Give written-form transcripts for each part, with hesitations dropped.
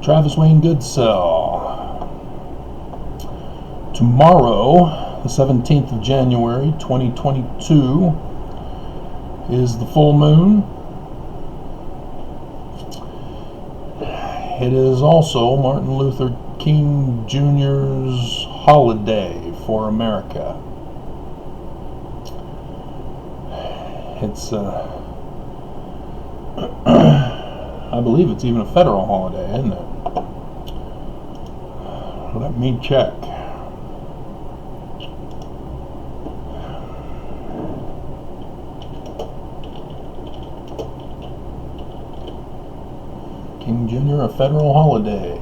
Travis Wayne Goodsell. Tomorrow, the 17th of January, 2022, is the full moon. It is also Martin Luther King Jr.'s holiday for America. It's, I believe it's even a federal holiday, isn't it? Let me check. King Jr. a federal holiday.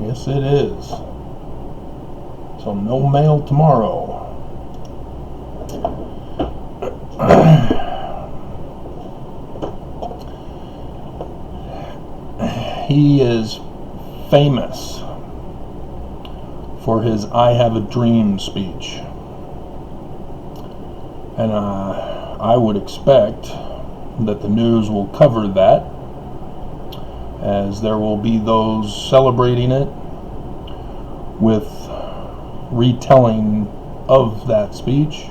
Yes, it is. So no mail tomorrow. He is famous for his "I Have a Dream" speech. And I would expect that the news will cover that, as there will be those celebrating it with retelling of that speech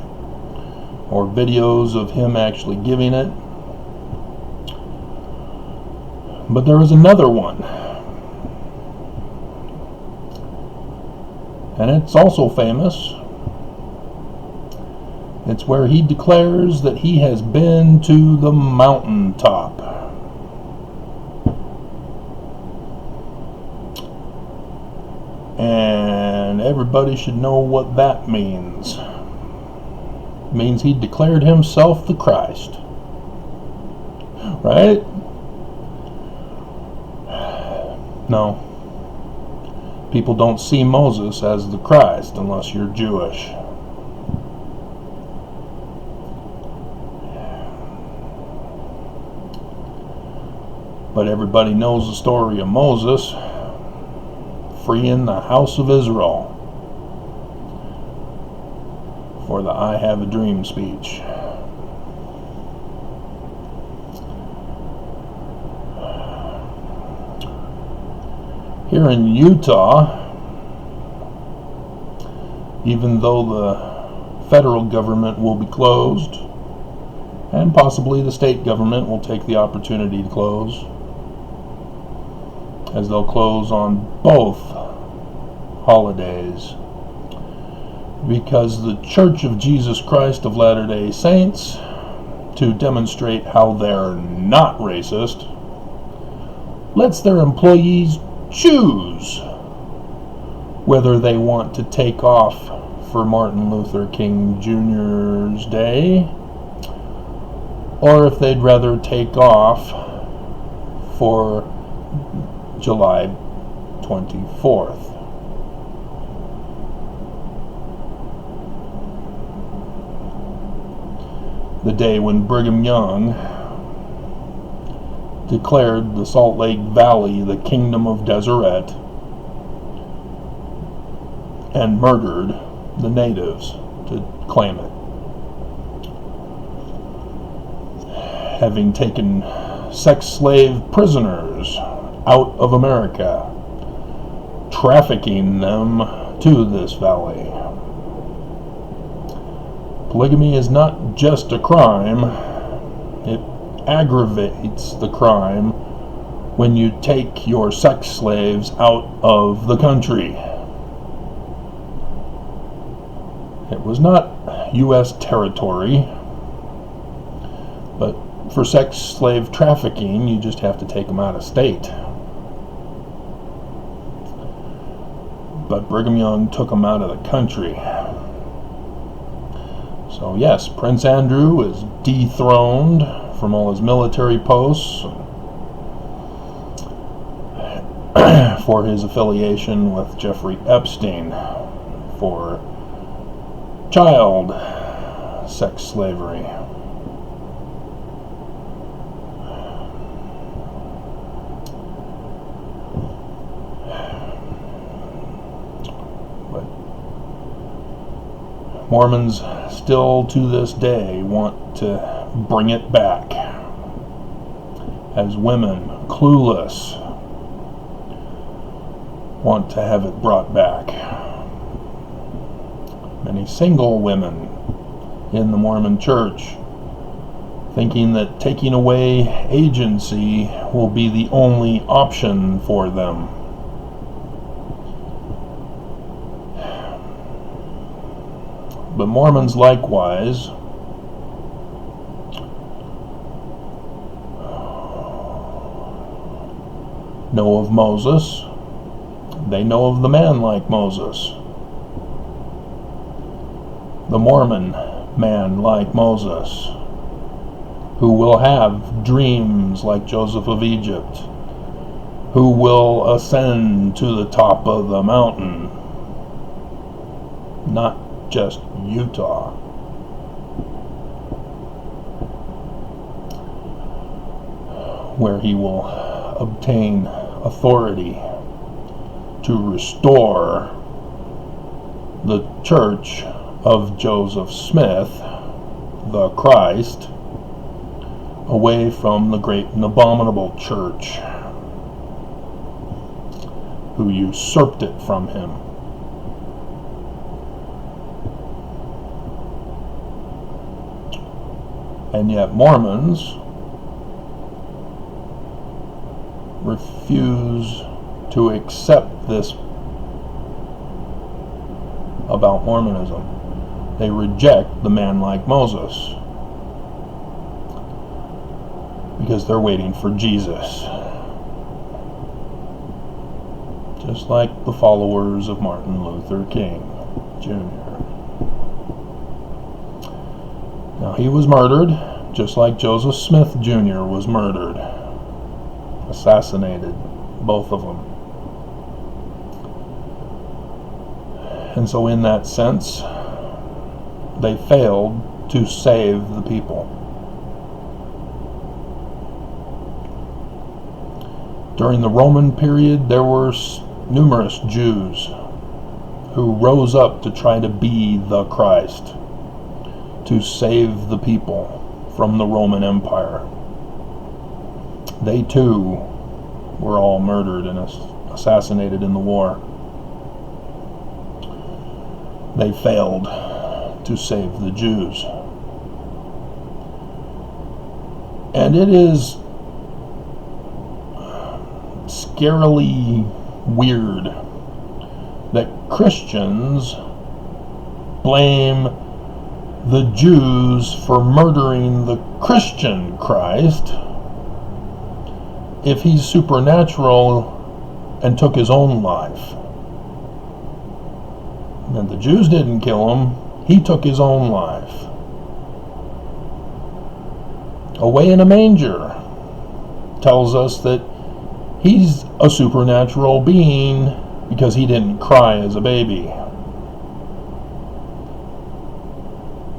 or videos of him actually giving it. But there is another one, and it's also famous. It's where he declares that he has been to the mountaintop. And everybody should know what that means. It means he declared himself the Christ. Right? No. People don't see Moses as the Christ unless you're Jewish. But everybody knows the story of Moses freeing the house of Israel for the "I Have a Dream" speech. Here in Utah, even though the federal government will be closed, and possibly the state government will take the opportunity to close, as they'll close on both holidays, because the Church of Jesus Christ of Latter-day Saints, to demonstrate how they're not racist, lets their employees choose whether they want to take off for Martin Luther King Jr.'s day, or if they'd rather take off for July 24th. The day when Brigham Young declared the Salt Lake Valley the Kingdom of Deseret and murdered the natives to claim it, having taken sex slave prisoners out of America, trafficking them to this valley. Polygamy is not just a crime, it aggravates the crime when you take your sex slaves out of the country. It was not U.S. territory, but for sex slave trafficking, you just have to take them out of state. But Brigham Young took them out of the country. So yes, Prince Andrew is dethroned from all his military posts for his affiliation with Jeffrey Epstein for child sex slavery. But Mormons still to this day want to bring it back. as women, clueless, want to have it brought back. Many single women in the Mormon Church thinking that taking away agency will be the only option for them. But Mormons likewise know of Moses. They know of the man like Moses. The Mormon man like Moses, who will have dreams like Joseph of Egypt, who will ascend to the top of the mountain, not just Utah. Where he will obtain authority to restore the church of Joseph Smith, the Christ, away from the great and abominable church who usurped it from him. And yet Mormons refuse to accept this about Mormonism. They reject the man like Moses because they're waiting for Jesus. Just like the followers of Martin Luther King Jr. Now, he was murdered just like Joseph Smith Jr. was murdered. Assassinated, both of them. And so in that sense, they failed to save the people. During the Roman period, there were numerous Jews who rose up to try to be the Christ, to save the people from the Roman Empire. They too were all murdered and assassinated in the war. They failed to save the Jews. And it is scarily weird that Christians blame the Jews for murdering the Christian Christ if he's supernatural and took his own life. And the Jews didn't kill him, he took his own life. Away in a manger tells us that he's a supernatural being because he didn't cry as a baby.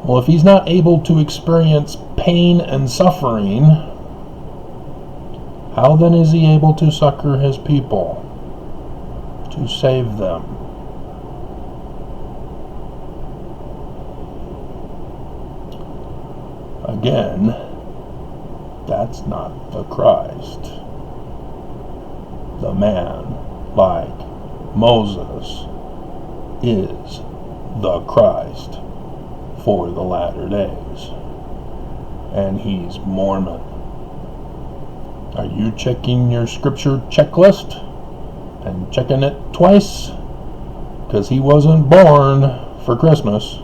Well, if he's not able to experience pain and suffering, how then is he able to succor his people, to save them? Again, that's not the Christ. The man like Moses is the Christ for the latter days. And he's Mormon. Are you checking your scripture checklist and checking it twice? Because he wasn't born for Christmas.